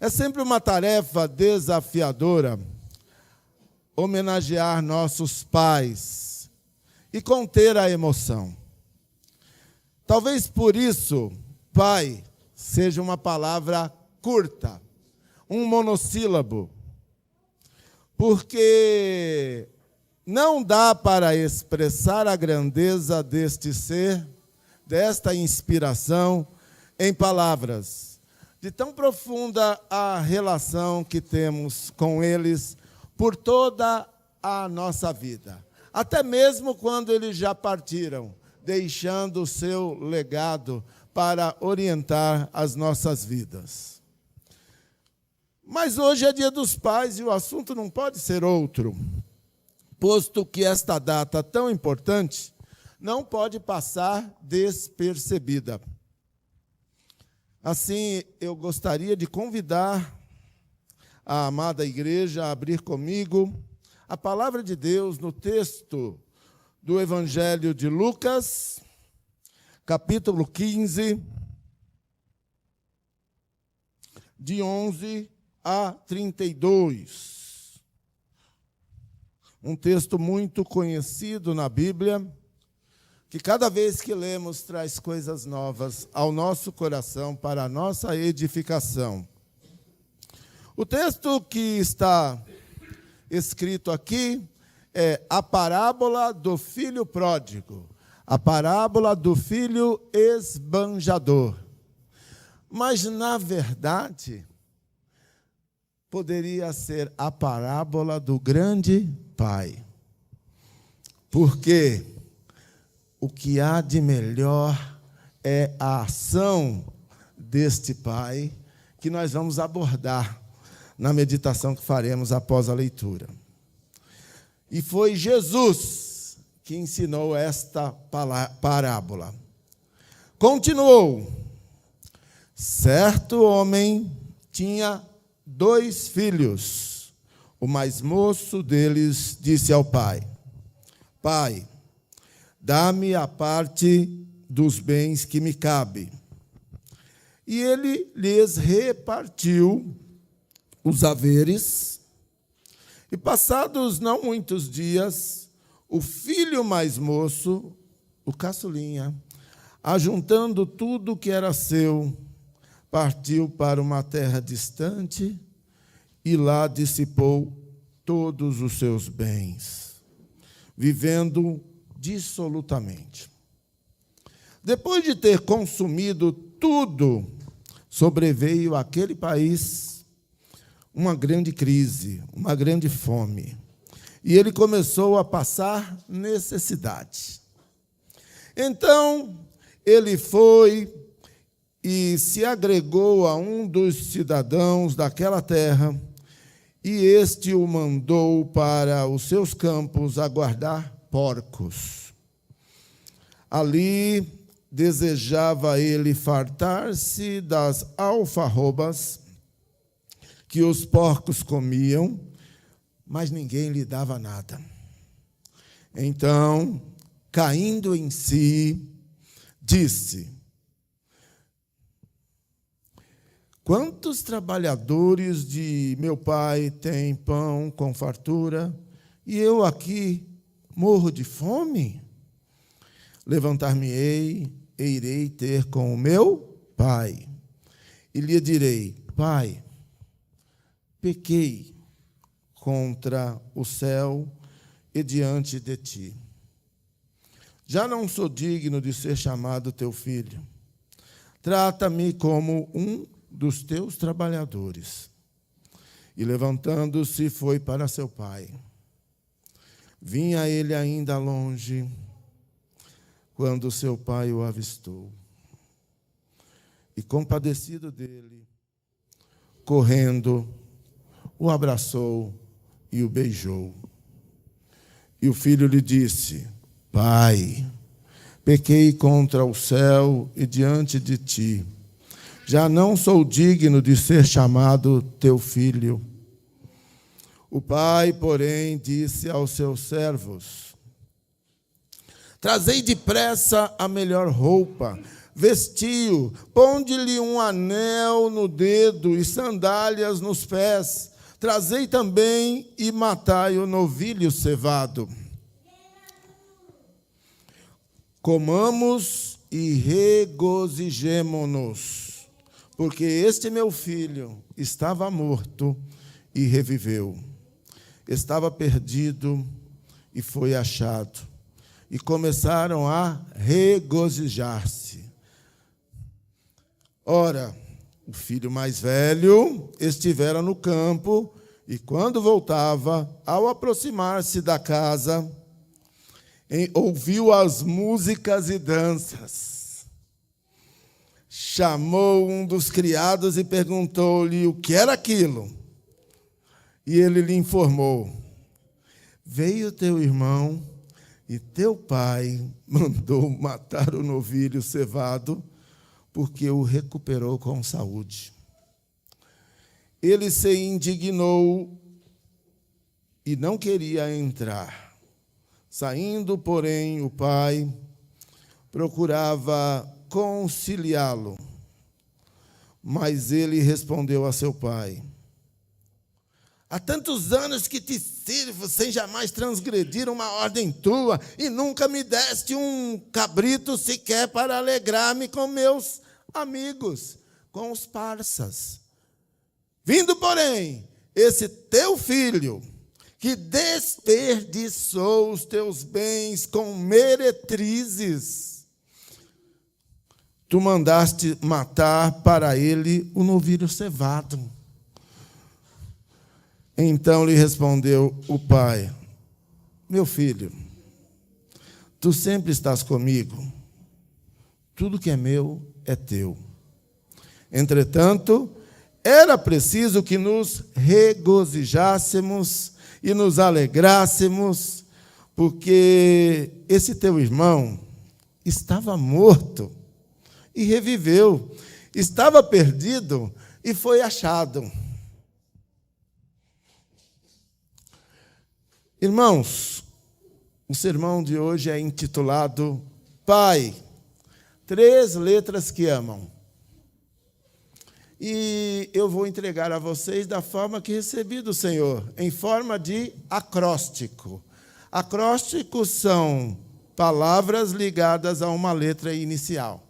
É sempre uma tarefa desafiadora homenagear nossos pais e conter a emoção. Talvez por isso, pai seja uma palavra curta, um monossílabo, porque não dá para expressar a grandeza deste ser, desta inspiração, em palavras, de tão profunda a relação que temos com eles por toda a nossa vida, até mesmo quando eles já partiram, deixando o seu legado para orientar as nossas vidas. Mas hoje é Dia dos Pais e o assunto não pode ser outro, posto que esta data tão importante não pode passar despercebida. Assim, eu gostaria de convidar a amada igreja a abrir comigo a palavra de Deus no texto do Evangelho de Lucas, capítulo 15, de 11 a 32. Um texto muito conhecido na Bíblia, que cada vez que lemos traz coisas novas ao nosso coração para a nossa edificação. O texto que está escrito aqui é a parábola do filho pródigo, a parábola do filho esbanjador. Mas, na verdade, poderia ser a parábola do grande pai. Porque o que há de melhor é a ação deste pai, que nós vamos abordar na meditação que faremos após a leitura. E foi Jesus que ensinou esta parábola. Continuou: certo homem tinha 2 filhos. O mais moço deles disse ao pai: Pai, dá-me a parte dos bens que me cabe. E ele lhes repartiu os haveres. E passados não muitos dias, o filho mais moço, o caçulinha, ajuntando tudo que era seu, partiu para uma terra distante e lá dissipou todos os seus bens, vivendo dissolutamente. Depois de ter consumido tudo, sobreveio àquele país uma grande crise, uma grande fome, e ele começou a passar necessidade. Então, ele foi e se agregou a um dos cidadãos daquela terra, e este o mandou para os seus campos a guardar porcos. Ali desejava ele fartar-se das alfarrobas que os porcos comiam, mas ninguém lhe dava nada. Então, caindo em si, disse: quantos trabalhadores de meu pai têm pão com fartura, e eu aqui morro de fome? Levantar-me-ei e irei ter com o meu pai, e lhe direi: Pai, pequei contra o céu e diante de ti. Já não sou digno de ser chamado teu filho. Trata-me como um dos teus trabalhadores. E levantando-se, foi para seu pai. Vinha ele ainda longe, quando seu pai o avistou. E compadecido dele, correndo, o abraçou e o beijou. E o filho lhe disse: Pai, pequei contra o céu e diante de ti. Já não sou digno de ser chamado teu filho. O pai, porém, disse aos seus servos: Trazei depressa a melhor roupa, vestiu, ponde-lhe um anel no dedo e sandálias nos pés. Trazei também e matai o novilho cevado. Comamos e regozijemo-nos, porque este meu filho estava morto e reviveu. Estava perdido e foi achado. E começaram a regozijar-se. Ora, o filho mais velho estivera no campo, e quando voltava, ao aproximar-se da casa, ouviu as músicas e danças. Chamou um dos criados e perguntou-lhe o que era aquilo. E ele lhe informou: veio teu irmão e teu pai mandou matar o novilho cevado, porque o recuperou com saúde. Ele se indignou e não queria entrar. Saindo, porém, o pai procurava conciliá-lo. Mas ele respondeu a seu pai: há tantos anos que te sirvo sem jamais transgredir uma ordem tua, e nunca me deste um cabrito sequer para alegrar-me com meus amigos, com os parças. Vindo, porém, esse teu filho, que desperdiçou os teus bens com meretrizes, tu mandaste matar para ele o novilho cevado. Então lhe respondeu o pai: meu filho, tu sempre estás comigo, tudo que é meu é teu. Entretanto, era preciso que nos regozijássemos e nos alegrássemos, porque esse teu irmão estava morto e reviveu, estava perdido e foi achado. Irmãos, o sermão de hoje é intitulado Pai, 3 letras que amam. E eu vou entregar a vocês da forma que recebi do Senhor, em forma de acróstico. Acrósticos são palavras ligadas a uma letra inicial.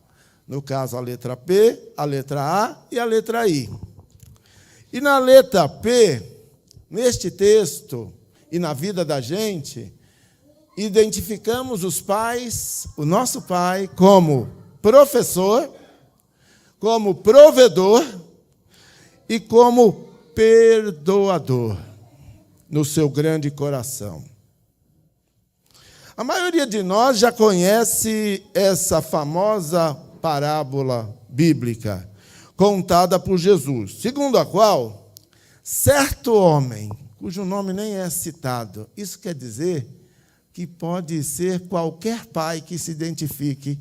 No caso, a letra P, a letra A e a letra I. E na letra P, neste texto e na vida da gente, identificamos os pais, o nosso pai, como professor, como provedor e como perdoador no seu grande coração. A maioria de nós já conhece essa famosa parábola bíblica contada por Jesus, segundo a qual certo homem, cujo nome nem é citado, isso quer dizer que pode ser qualquer pai que se identifique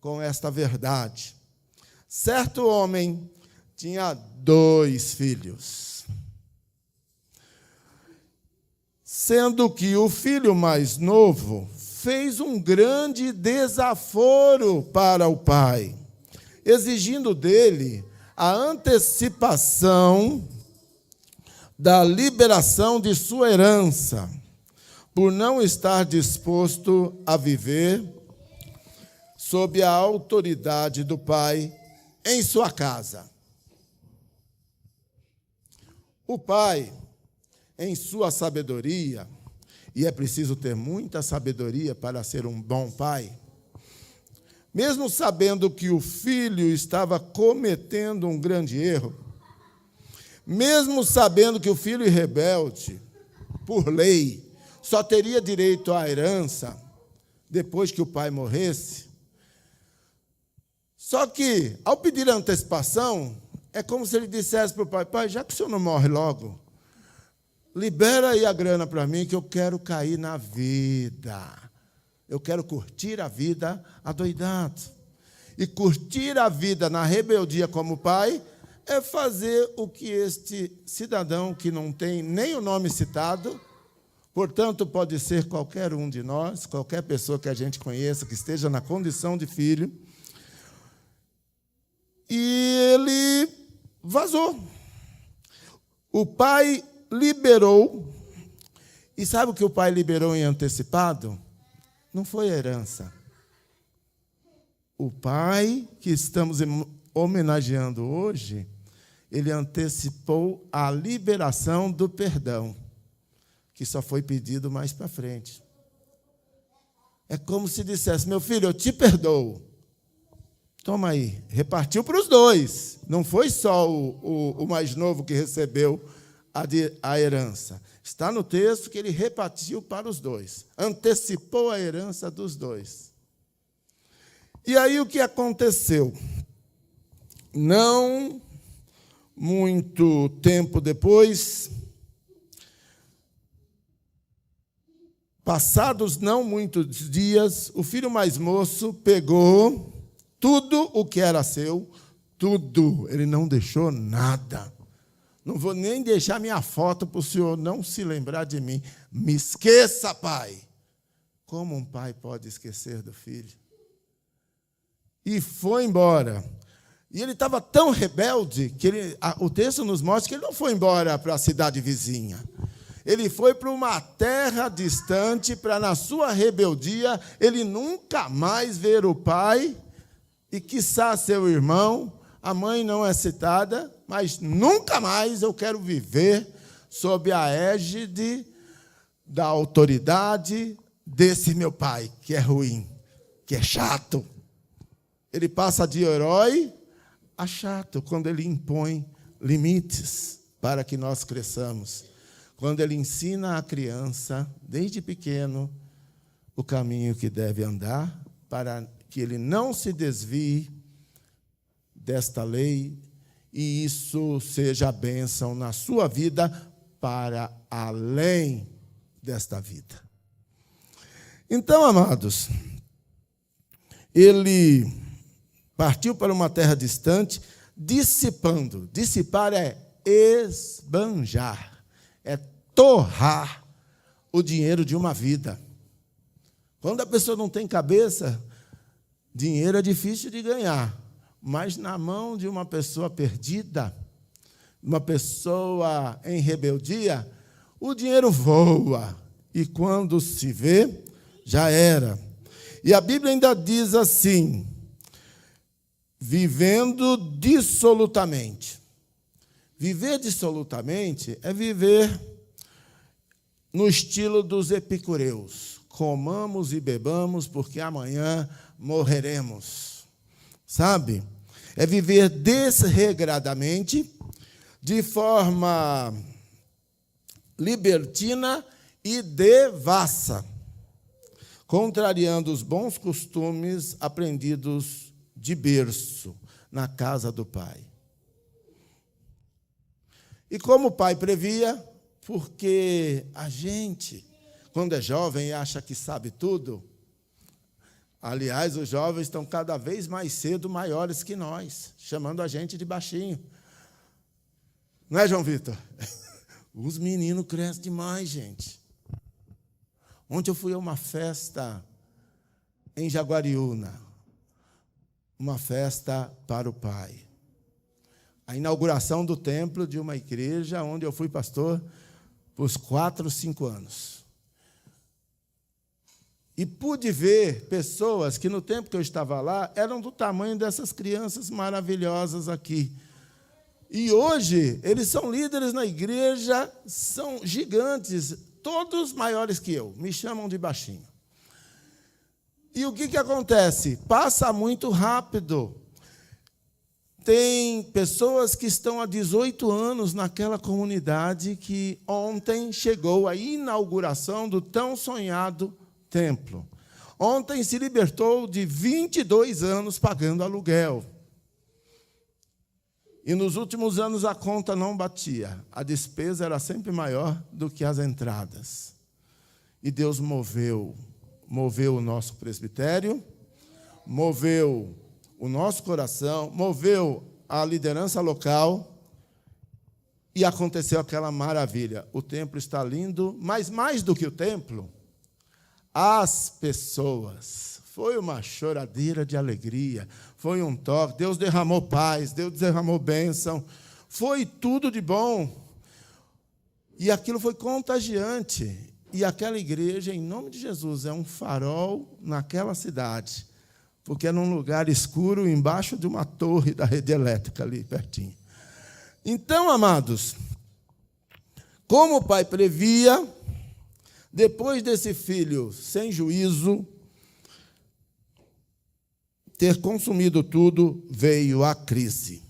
com esta verdade. Certo homem tinha 2 filhos, sendo que o filho mais novo fez um grande desaforo para o pai, exigindo dele a antecipação da liberação de sua herança, por não estar disposto a viver sob a autoridade do pai em sua casa. O pai, em sua sabedoria, e é preciso ter muita sabedoria para ser um bom pai, mesmo sabendo que o filho estava cometendo um grande erro, mesmo sabendo que o filho rebelde, por lei, só teria direito à herança depois que o pai morresse, só que, ao pedir a antecipação, é como se ele dissesse para o pai: pai, já que o senhor não morre logo, libera aí a grana para mim, que eu quero cair na vida. Eu quero curtir a vida adoidado. E curtir a vida na rebeldia como pai é fazer o que este cidadão, que não tem nem o nome citado, portanto, pode ser qualquer um de nós, qualquer pessoa que a gente conheça, que esteja na condição de filho, e ele vazou. O pai liberou. E sabe o que o pai liberou em antecipado? Não foi a herança. O pai que estamos homenageando hoje, ele antecipou a liberação do perdão, que só foi pedido mais para frente. É como se dissesse: meu filho, eu te perdoo. Toma aí. Repartiu para os dois. Não foi só o mais novo que recebeu a herança. Está no texto que ele repartiu para os dois. Antecipou a herança dos dois. E aí o que aconteceu? Não muito tempo depois, passados não muitos dias, o filho mais moço pegou tudo o que era seu, tudo, ele não deixou nada. Não vou nem deixar minha foto para o senhor não se lembrar de mim. Me esqueça, pai. Como um pai pode esquecer do filho? E foi embora. E ele estava tão rebelde que o texto nos mostra que ele não foi embora para a cidade vizinha. Ele foi para uma terra distante para, na sua rebeldia, ele nunca mais ver o pai e, quiçá, seu irmão. A mãe não é citada, mas nunca mais eu quero viver sob a égide da autoridade desse meu pai, que é ruim, que é chato. Ele passa de herói a chato quando ele impõe limites para que nós cresçamos. Quando ele ensina à criança, desde pequeno, o caminho que deve andar para que ele não se desvie desta lei e isso seja a bênção na sua vida para além desta vida. Então, amados, ele partiu para uma terra distante, dissipando. Dissipar é esbanjar, é torrar o dinheiro de uma vida. Quando a pessoa não tem cabeça, dinheiro é difícil de ganhar. Mas na mão de uma pessoa perdida, uma pessoa em rebeldia, o dinheiro voa. E quando se vê, já era. E a Bíblia ainda diz assim: vivendo dissolutamente. Viver dissolutamente é viver no estilo dos epicureus. Comamos e bebamos, porque amanhã morreremos. Sabe? É viver desregradamente, de forma libertina e devassa, contrariando os bons costumes aprendidos de berço na casa do pai. E como o pai previa, porque a gente, quando é jovem, acha que sabe tudo. Aliás, os jovens estão cada vez mais cedo maiores que nós, chamando a gente de baixinho. Não é, João Vitor? Os meninos crescem demais, gente. Ontem eu fui a uma festa em Jaguariúna, uma festa para o pai. A inauguração do templo de uma igreja onde eu fui pastor por 4, 5 anos. E pude ver pessoas que, no tempo que eu estava lá, eram do tamanho dessas crianças maravilhosas aqui. E hoje, eles são líderes na igreja, são gigantes, todos maiores que eu, me chamam de baixinho. E o que acontece? Passa muito rápido. Tem pessoas que estão há 18 anos naquela comunidade que ontem chegou a inauguração do tão sonhado templo. Ontem se libertou de 22 anos pagando aluguel. E nos últimos anos a conta não batia. A despesa era sempre maior do que as entradas. E Deus moveu o nosso presbitério, moveu o nosso coração, moveu a liderança local e aconteceu aquela maravilha. O templo está lindo, mas mais do que o templo, as pessoas Foi uma choradeira de alegria, foi um toque. Deus derramou paz, Deus derramou bênção, foi tudo de bom. E aquilo foi contagiante. E aquela igreja, em nome de Jesus, é um farol naquela cidade, porque é num lugar escuro, embaixo de uma torre da rede elétrica ali pertinho. Então, amados, como o pai previa, depois desse filho sem juízo ter consumido tudo, veio a crise.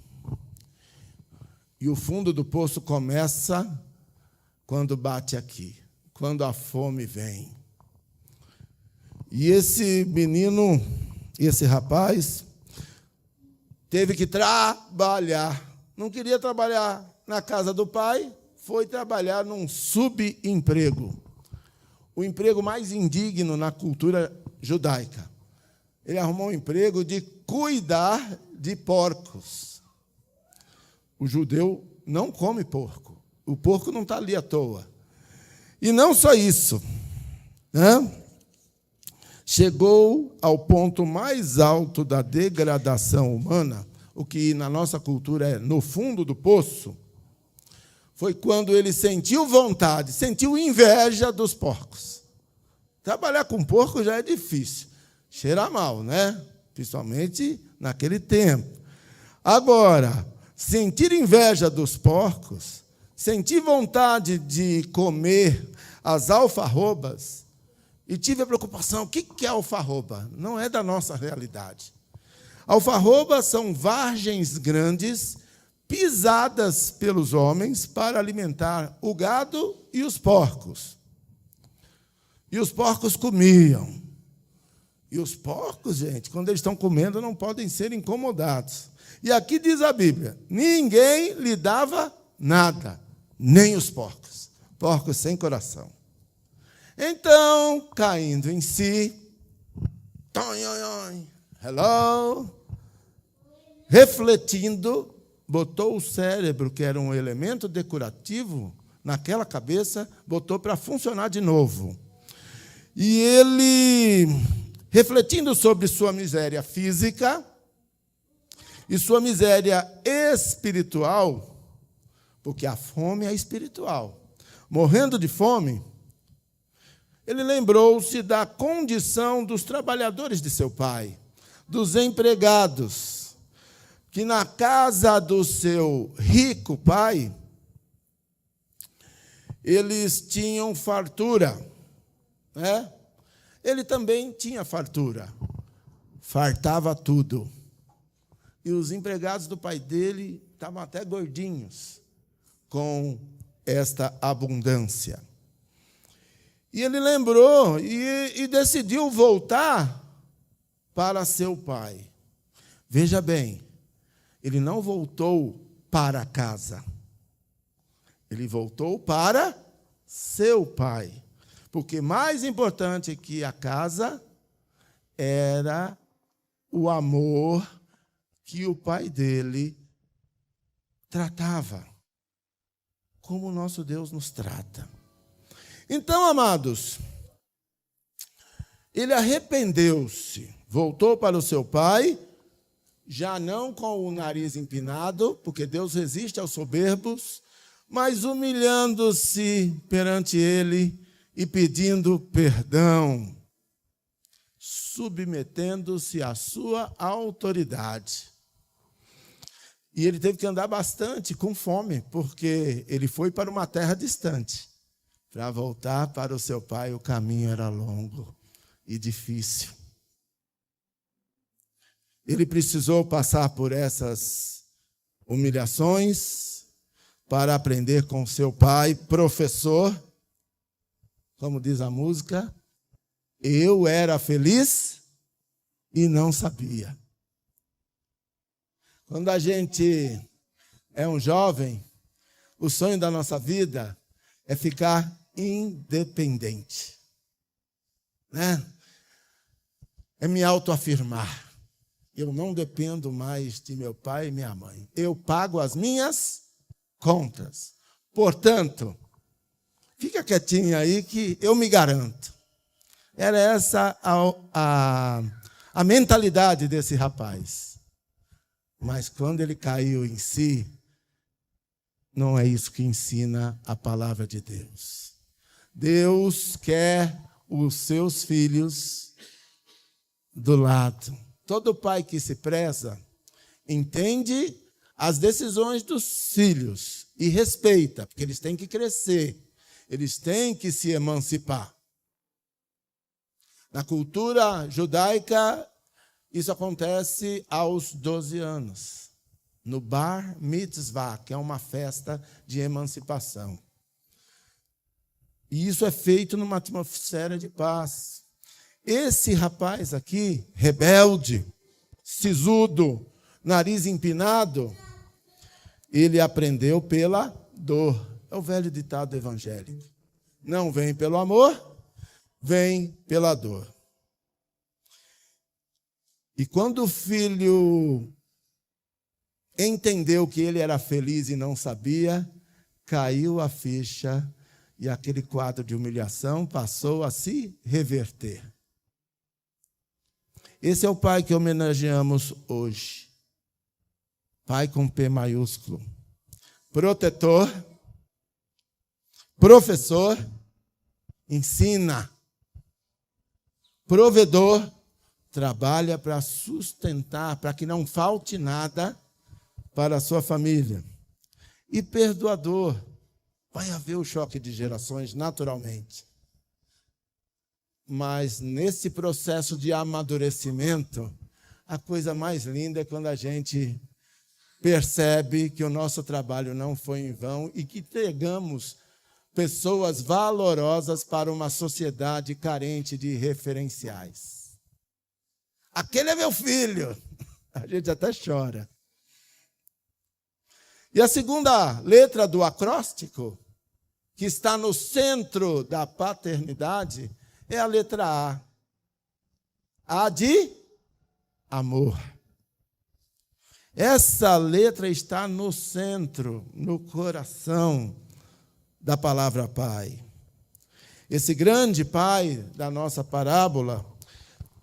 E o fundo do poço começa quando bate aqui, quando a fome vem. E esse menino, esse rapaz, teve que trabalhar. Não queria trabalhar na casa do pai, foi trabalhar num subemprego. O emprego mais indigno na cultura judaica. Ele arrumou um emprego de cuidar de porcos. O judeu não come porco. O porco não está ali à toa. E não só isso, né? Chegou ao ponto mais alto da degradação humana, o que na nossa cultura é no fundo do poço, foi quando ele sentiu vontade, sentiu inveja dos porcos. Trabalhar com porco já é difícil. Cheira mal, né? Principalmente naquele tempo. Agora, sentir inveja dos porcos, sentir vontade de comer as alfarrobas, e tive a preocupação, o que é alfarroba? Não é da nossa realidade. Alfarrobas são vargens grandes, pisadas pelos homens para alimentar o gado e os porcos. E os porcos comiam. E os porcos, gente, quando eles estão comendo, não podem ser incomodados. E aqui diz a Bíblia, ninguém lhe dava nada, nem os porcos. Porcos sem coração. Então, caindo em si, hello, refletindo, botou o cérebro, que era um elemento decorativo, naquela cabeça, botou para funcionar de novo. E ele, refletindo sobre sua miséria física e sua miséria espiritual, porque a fome é espiritual, morrendo de fome, ele lembrou-se da condição dos trabalhadores de seu pai, dos empregados, que na casa do seu rico pai, eles tinham fartura, né? Ele também tinha fartura, fartava tudo. E os empregados do pai dele estavam até gordinhos com esta abundância. E ele lembrou e decidiu voltar para seu pai. Veja bem, ele não voltou para casa. Ele voltou para seu pai. Porque mais importante que a casa era o amor que o pai dele tratava, como o nosso Deus nos trata. Então, amados, ele arrependeu-se, voltou para o seu pai, já não com o nariz empinado, porque Deus resiste aos soberbos, mas humilhando-se perante ele e pedindo perdão, submetendo-se à sua autoridade. E ele teve que andar bastante com fome, porque ele foi para uma terra distante. Para voltar para o seu pai, o caminho era longo e difícil. Ele precisou passar por essas humilhações para aprender com seu pai, professor. Como diz a música, eu era feliz e não sabia. Quando a gente é um jovem, o sonho da nossa vida é ficar independente, né? É me autoafirmar. Eu não dependo mais de meu pai e minha mãe. Eu pago as minhas contas. Portanto, fica quietinho aí que eu me garanto. Era essa a mentalidade desse rapaz. Mas quando ele caiu em si, não é isso que ensina a palavra de Deus. Deus quer os seus filhos do lado. Todo pai que se preza entende as decisões dos filhos e respeita, porque eles têm que crescer, eles têm que se emancipar. Na cultura judaica, isso acontece aos 12 anos, no Bar Mitzvah, que é uma festa de emancipação. E isso é feito numa atmosfera de paz. Esse rapaz aqui, rebelde, sisudo, nariz empinado, ele aprendeu pela dor. É o velho ditado evangélico. Não vem pelo amor, vem pela dor. E quando o filho entendeu que ele era feliz e não sabia, caiu a ficha e aquele quadro de humilhação passou a se reverter. Esse é o pai que homenageamos hoje. Pai com P maiúsculo. Protetor, professor, ensina. Provedor, trabalha para sustentar, para que não falte nada para a sua família. E perdoador, vai haver o choque de gerações naturalmente. Mas nesse processo de amadurecimento, a coisa mais linda é quando a gente percebe que o nosso trabalho não foi em vão e que entregamos pessoas valorosas para uma sociedade carente de referenciais. Aquele é meu filho. A gente até chora. E a segunda letra do acróstico, que está no centro da paternidade, é a letra A. A de amor. Essa letra está no centro, no coração da palavra Pai. Esse grande pai da nossa parábola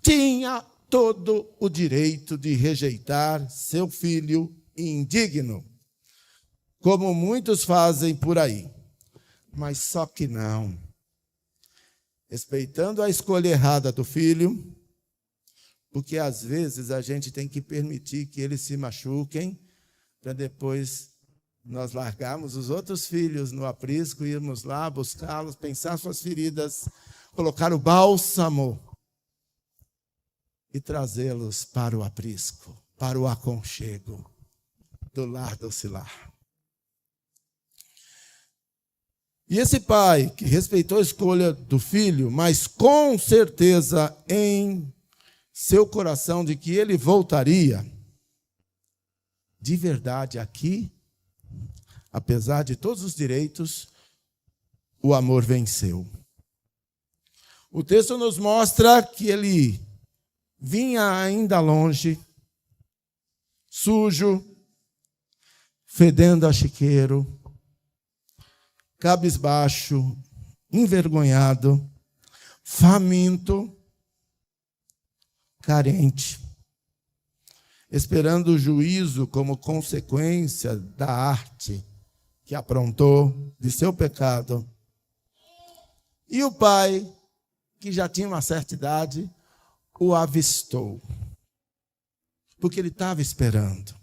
tinha todo o direito de rejeitar seu filho indigno, como muitos fazem por aí. Mas só que não. Respeitando a escolha errada do filho, porque às vezes a gente tem que permitir que eles se machuquem, para depois nós largarmos os outros filhos no aprisco, irmos lá buscá-los, pensar suas feridas, colocar o bálsamo e trazê-los para o aprisco, para o aconchego do lar docilar. E esse pai que respeitou a escolha do filho, mas com certeza em seu coração de que ele voltaria, de verdade aqui, apesar de todos os direitos, o amor venceu. O texto nos mostra que ele vinha ainda longe, sujo, fedendo a chiqueiro, cabisbaixo, envergonhado, faminto, carente, esperando o juízo como consequência da arte que aprontou de seu pecado. E o pai, que já tinha uma certa idade, o avistou, porque ele estava esperando.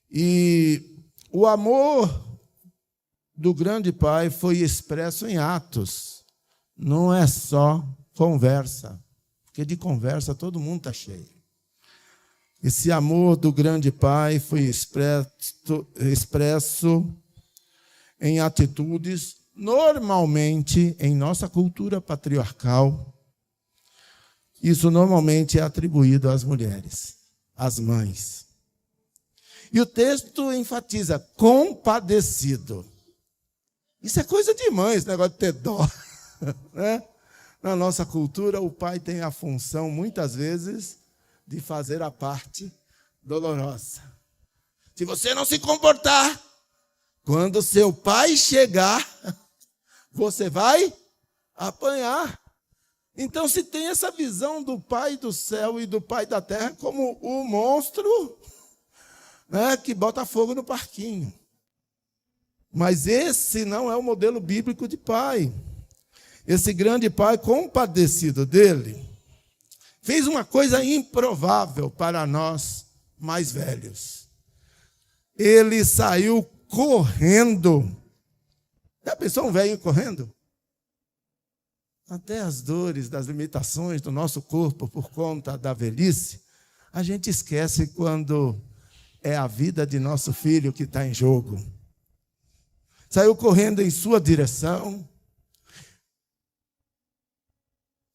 E o amor do grande pai foi expresso em atos, não é só conversa, porque de conversa todo mundo está cheio. Esse amor do grande pai foi expresso em atitudes, normalmente em nossa cultura patriarcal. Isso normalmente é atribuído às mulheres, às mães. E o texto enfatiza compadecido. Isso é coisa de mãe, esse negócio de ter dó. Né? Na nossa cultura, o pai tem a função, muitas vezes, de fazer a parte dolorosa. Se você não se comportar, quando seu pai chegar, você vai apanhar. Então, se tem essa visão do Pai do céu e do Pai da terra como o monstro, né, que bota fogo no parquinho. Mas esse não é o modelo bíblico de pai. Esse grande pai, compadecido dele, fez uma coisa improvável para nós mais velhos. Ele saiu correndo. Já pensou um velho correndo? Até as dores, das limitações do nosso corpo por conta da velhice, a gente esquece quando é a vida de nosso filho que está em jogo. Saiu correndo em sua direção,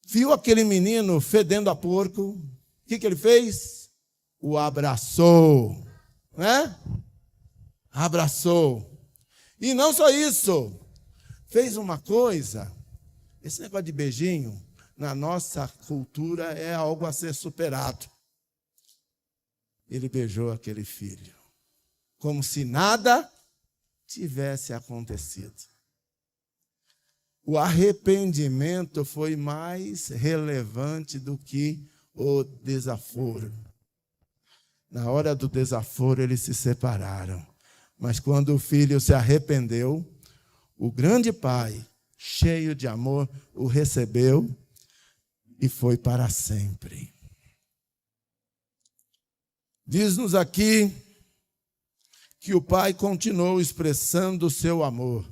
viu aquele menino fedendo a porco, o que ele fez? O abraçou, né? Abraçou. E não só isso, fez uma coisa, esse negócio de beijinho, na nossa cultura é algo a ser superado. Ele beijou aquele filho, como se nada tivesse acontecido. O arrependimento foi mais relevante do que o desaforo. Na hora do desaforo, eles se separaram. Mas quando o filho se arrependeu, o grande pai, cheio de amor, o recebeu e foi para sempre. Diz-nos aqui que o pai continuou expressando o seu amor,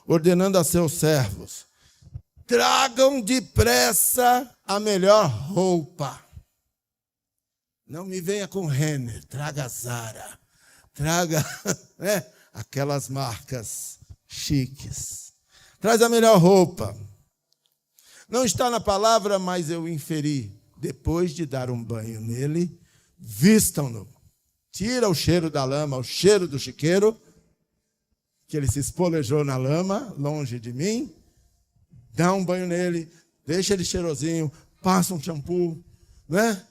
ordenando a seus servos: tragam depressa a melhor roupa. Não me venha com Renner, traga Zara, traga aquelas marcas chiques. Traz a melhor roupa. Não está na palavra, mas eu inferi. Depois de dar um banho nele, vistam-no. Tira o cheiro da lama, o cheiro do chiqueiro, que ele se espolejou na lama, longe de mim. Dá um banho nele, deixa ele cheirosinho, passa um shampoo, né?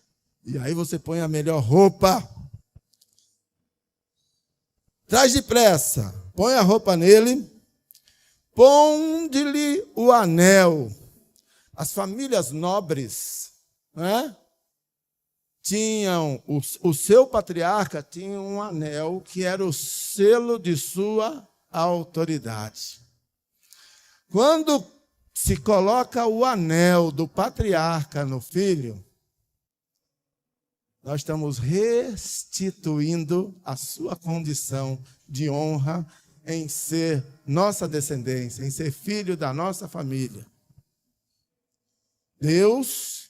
E aí você põe a melhor roupa. Traz depressa, põe a roupa nele, ponde-lhe o anel. As famílias nobres, né? Tinham, o seu patriarca tinha um anel que era o selo de sua autoridade. Quando se coloca o anel do patriarca no filho, nós estamos restituindo a sua condição de honra em ser nossa descendência, em ser filho da nossa família. Deus,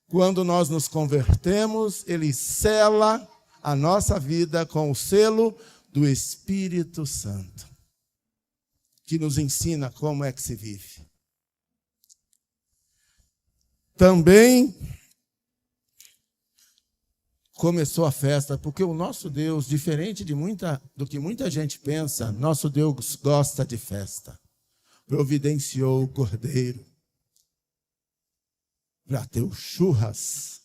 quando nós nos convertemos, Ele sela a nossa vida com o selo do Espírito Santo, que nos ensina como é que se vive. Também começou a festa, porque o nosso Deus, diferente do que muita gente pensa, nosso Deus gosta de festa. Providenciou o cordeiro para ter o churras.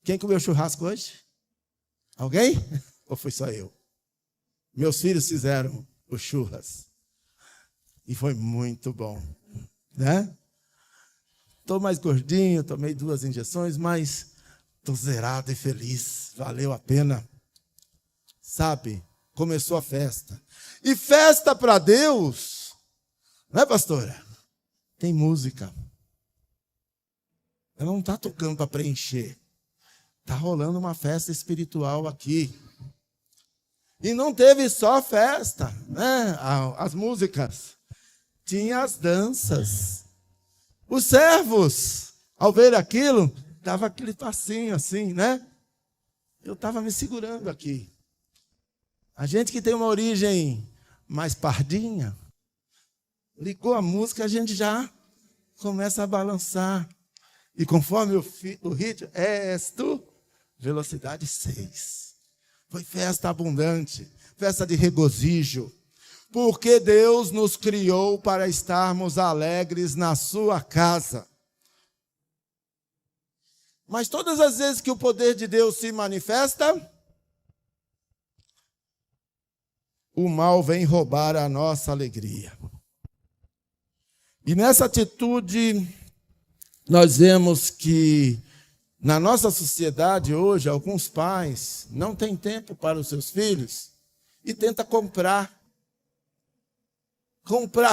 Quem comeu churrasco hoje? Alguém? Ou foi só eu? Meus filhos fizeram o churras. E foi muito bom, né? Estou mais gordinho, tomei 2 injeções, mas estou zerado e feliz. Valeu a pena. Sabe? Começou a festa. E festa para Deus, não é, pastora? Tem música. Ela não está tocando para preencher. Está rolando uma festa espiritual aqui. E não teve só festa, né? As músicas. Tinha as danças. Os servos, ao ver aquilo, dava aquele passinho assim, né? Eu estava me segurando aqui. A gente que tem uma origem mais pardinha, ligou a música, a gente já começa a balançar. E conforme o ritmo, és tu, velocidade 6. Foi festa abundante, festa de regozijo. Porque Deus nos criou para estarmos alegres na sua casa. Mas todas as vezes que o poder de Deus se manifesta, o mal vem roubar a nossa alegria. E nessa atitude nós vemos que na nossa sociedade hoje, alguns pais não têm tempo para os seus filhos e tentam comprar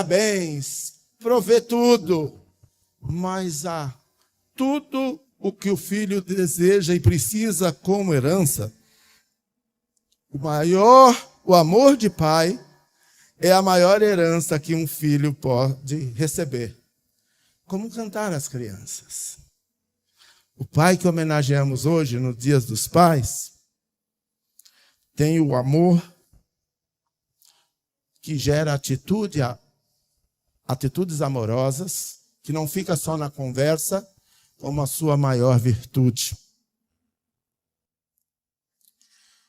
bens, prover tudo, mas tudo o que o filho deseja e precisa como herança. O amor de pai é a maior herança que um filho pode receber. Como cantar as crianças. O pai que homenageamos hoje, nos Dias dos Pais, tem o amor que gera atitudes amorosas, que não fica só na conversa, como a sua maior virtude.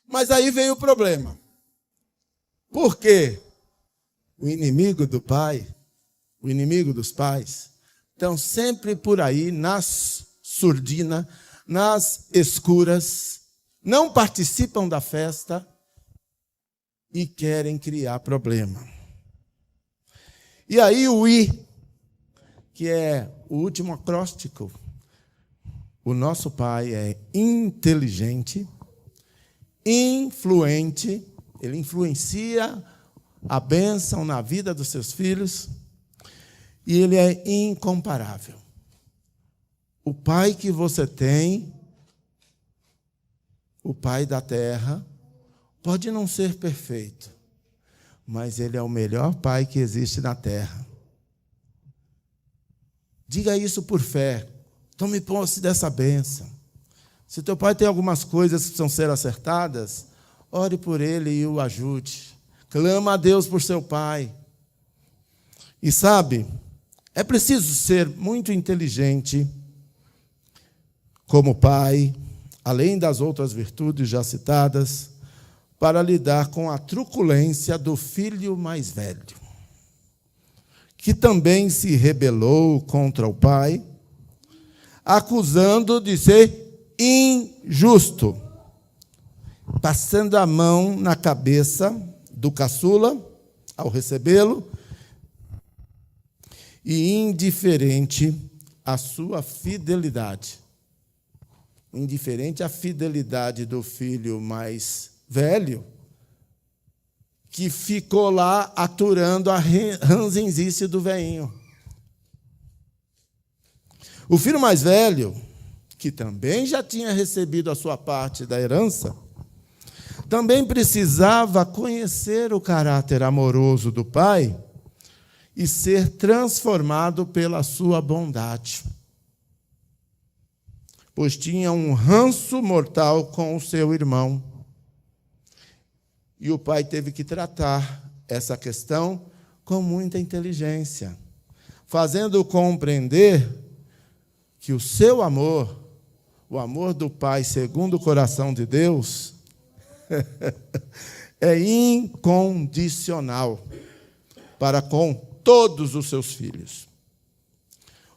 Mas aí vem o problema. Por quê? O inimigo do pai, o inimigo dos pais, estão sempre por aí, nas surdina, nas escuras, não participam da festa e querem criar problema. E aí o I, que é o último acróstico, o nosso pai é inteligente, influente, ele influencia a bênção na vida dos seus filhos e ele é incomparável. O pai que você tem, o pai da terra, pode não ser perfeito, mas ele é o melhor pai que existe na terra. Diga isso por fé. Tome posse dessa bênção. Se teu pai tem algumas coisas que precisam ser acertadas, ore por ele e o ajude. Clama a Deus por seu pai. E sabe, é preciso ser muito inteligente como pai, além das outras virtudes já citadas, para lidar com a truculência do filho mais velho, que também se rebelou contra o pai, acusando de ser injusto, passando a mão na cabeça do caçula ao recebê-lo e indiferente à sua fidelidade. Indiferente à fidelidade do filho mais velho, que ficou lá aturando a ranzinzice do veinho. O filho mais velho, que também já tinha recebido a sua parte da herança, também precisava conhecer o caráter amoroso do pai e ser transformado pela sua bondade, pois tinha um ranço mortal com o seu irmão. E o pai teve que tratar essa questão com muita inteligência, fazendo-o compreender que o seu amor, o amor do pai segundo o coração de Deus, é incondicional para com todos os seus filhos.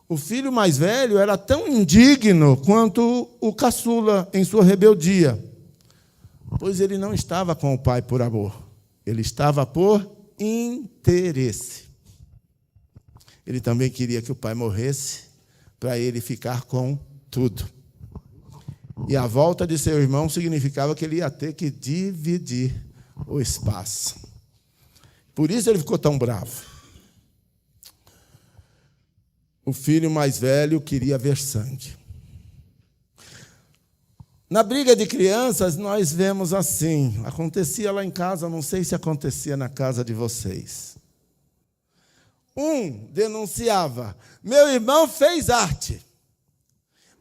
O filho mais velho era tão indigno quanto o caçula em sua rebeldia, pois ele não estava com o pai por amor, ele estava por interesse. Ele também queria que o pai morresse para ele ficar com tudo. E a volta de seu irmão significava que ele ia ter que dividir o espaço. Por isso ele ficou tão bravo. O filho mais velho queria ver sangue. Na briga de crianças, nós vemos assim. Acontecia lá em casa, não sei se acontecia na casa de vocês. Um denunciava: meu irmão fez arte.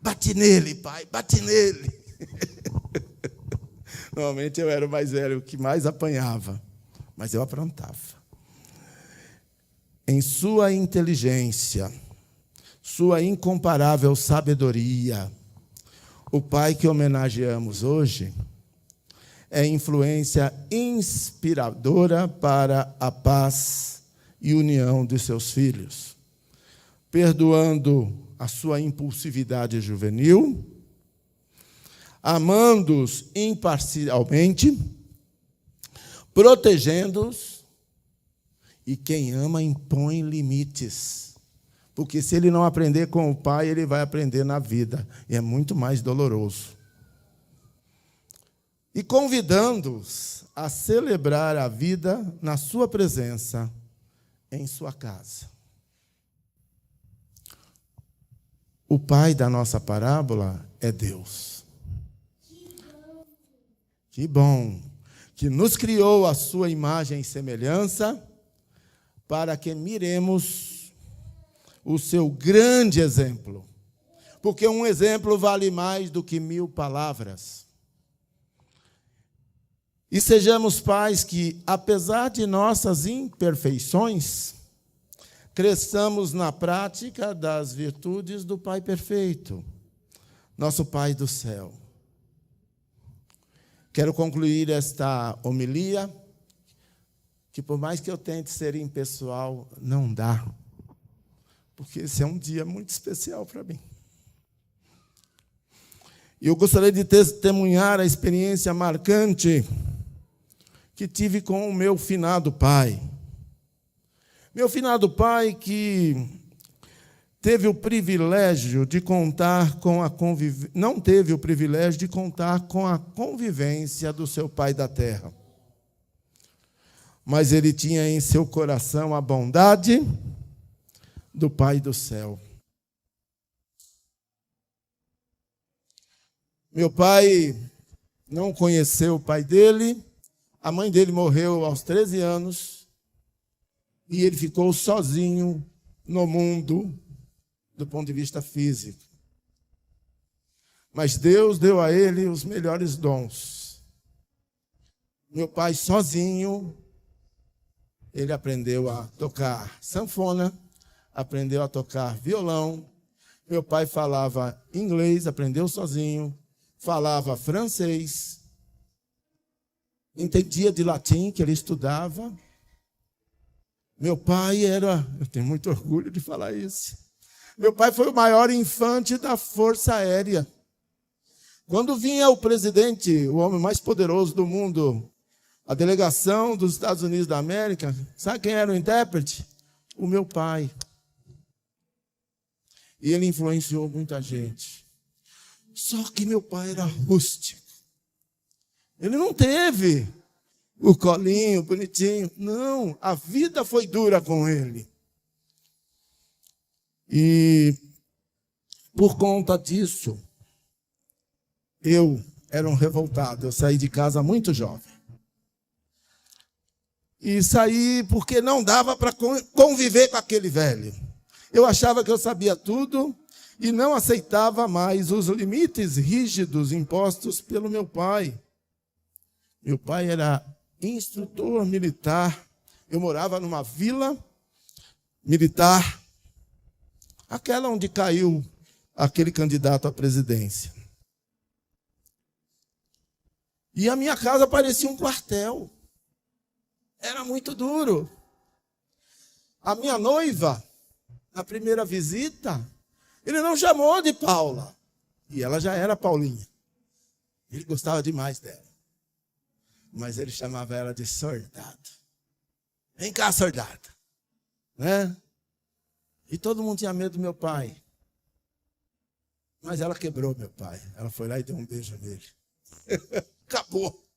Bate nele, pai, bate nele. Normalmente eu era o mais velho, o que mais apanhava, mas eu aprontava. Em sua inteligência, sua incomparável sabedoria, o pai que homenageamos hoje é influência inspiradora para a paz e união de seus filhos, perdoando a sua impulsividade juvenil, amando-os imparcialmente, protegendo-os, e quem ama impõe limites, Porque se ele não aprender com o pai, ele vai aprender na vida. E é muito mais doloroso. E convidando-os a celebrar a vida na sua presença, em sua casa. O pai da nossa parábola é Deus. Que bom! Que nos criou a sua imagem e semelhança, para que miremos o seu grande exemplo. Porque um exemplo vale mais do que 1000 palavras. E sejamos pais que, apesar de nossas imperfeições, cresçamos na prática das virtudes do Pai perfeito, nosso Pai do céu. Quero concluir esta homilia, que por mais que eu tente ser impessoal, não dá, porque esse é um dia muito especial para mim. E eu gostaria de testemunhar a experiência marcante que tive com o meu finado pai. Meu finado pai que teve o privilégio de contar com a não teve o privilégio de contar com a convivência do seu pai da terra. Mas ele tinha em seu coração a bondade do Pai do céu. Meu pai não conheceu o pai dele. A mãe dele morreu aos 13 anos e ele ficou sozinho no mundo do ponto de vista físico. Mas Deus deu a ele os melhores dons. Meu pai sozinho, ele aprendeu a tocar sanfona, aprendeu a tocar violão. Meu pai falava inglês, aprendeu sozinho, falava francês, entendia de latim, que ele estudava. Meu pai eu tenho muito orgulho de falar isso. Meu pai foi o maior infante da Força Aérea. Quando vinha o presidente, o homem mais poderoso do mundo, a delegação dos Estados Unidos da América, sabe quem era o intérprete? O meu pai. E ele influenciou muita gente. Só que meu pai era rústico. Ele não teve o colinho bonitinho. Não, a vida foi dura com ele. E por conta disso, eu era um revoltado. Eu saí de casa muito jovem. E saí porque não dava para conviver com aquele velho. Eu achava que eu sabia tudo e não aceitava mais os limites rígidos impostos pelo meu pai. Meu pai era instrutor militar. Eu morava numa vila militar, aquela onde caiu aquele candidato à presidência. E a minha casa parecia um quartel. Era muito duro. A minha noiva, na primeira visita, ele não chamou de Paula. E ela já era Paulinha. Ele gostava demais dela. Mas ele chamava ela de soldado. Vem cá, soldado. Né? E todo mundo tinha medo do meu pai. Mas ela quebrou meu pai. Ela foi lá e deu um beijo nele. Acabou.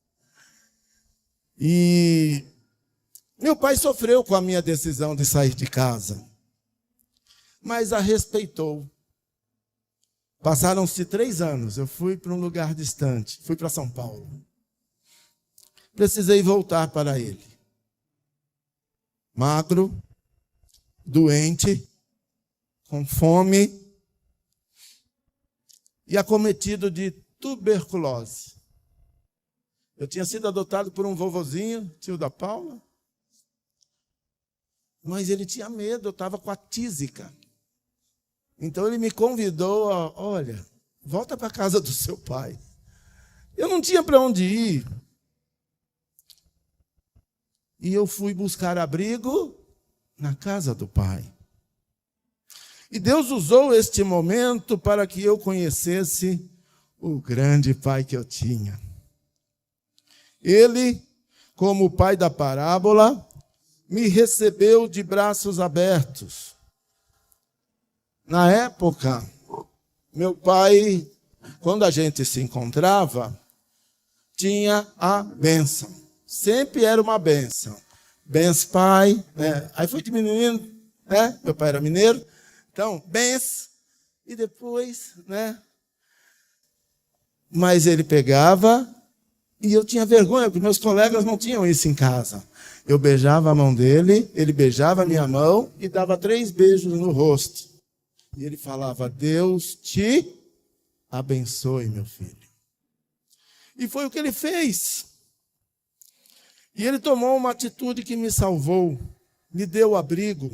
E meu pai sofreu com a minha decisão de sair de casa. Mas a respeitou. Passaram-se 3 anos. Eu fui para um lugar distante. Fui para São Paulo. Precisei voltar para ele. Magro, doente, com fome e acometido de tuberculose. Eu tinha sido adotado por um vovozinho, tio da Paula, mas ele tinha medo, eu estava com a tísica. Então ele me convidou a, olha, volta para a casa do seu pai. Eu não tinha para onde ir. E eu fui buscar abrigo na casa do pai. E Deus usou este momento para que eu conhecesse o grande pai que eu tinha. Ele, como o pai da parábola, me recebeu de braços abertos. Na época, meu pai, quando a gente se encontrava, tinha a bênção. Sempre era uma bênção. Benção, pai. Né? Aí foi diminuindo, né? Meu pai era mineiro. Então, benção. E depois, né? Mas ele pegava e eu tinha vergonha, porque meus colegas não tinham isso em casa. Eu beijava a mão dele, ele beijava a minha mão e dava 3 beijos no rosto. E ele falava, Deus te abençoe, meu filho. E foi o que ele fez. E ele tomou uma atitude que me salvou, me deu abrigo.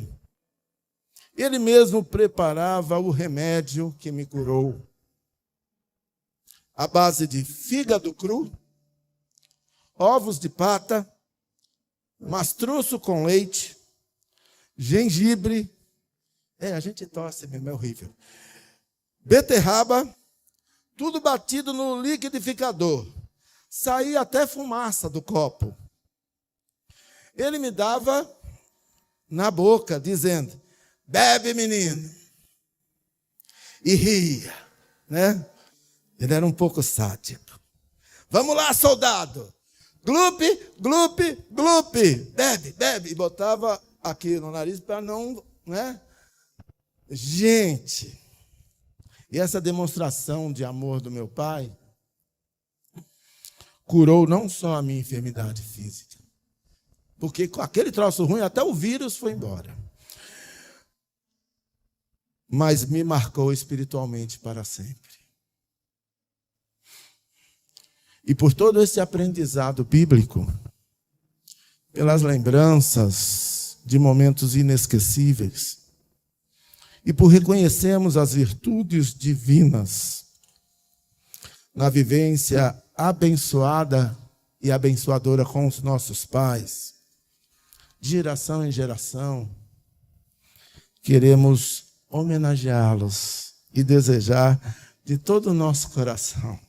Ele mesmo preparava o remédio que me curou. À base de fígado cru, ovos de pata, mastruço com leite, gengibre, a gente tosse mesmo, é horrível. Beterraba, tudo batido no liquidificador. Saía até fumaça do copo. Ele me dava na boca, dizendo, bebe, menino. E ria, né? Ele era um pouco sádico. Vamos lá, soldado. Glupe, glupe, glupe. Bebe, bebe. E botava aqui no nariz para não, né? Gente, e essa demonstração de amor do meu pai curou não só a minha enfermidade física, porque com aquele troço ruim até o vírus foi embora, mas me marcou espiritualmente para sempre. E por todo esse aprendizado bíblico, pelas lembranças de momentos inesquecíveis, e por reconhecermos as virtudes divinas na vivência abençoada e abençoadora com os nossos pais, de geração em geração, queremos homenageá-los e desejar de todo o nosso coração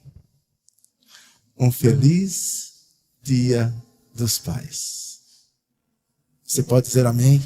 um feliz Dia dos Pais. Você pode dizer amém?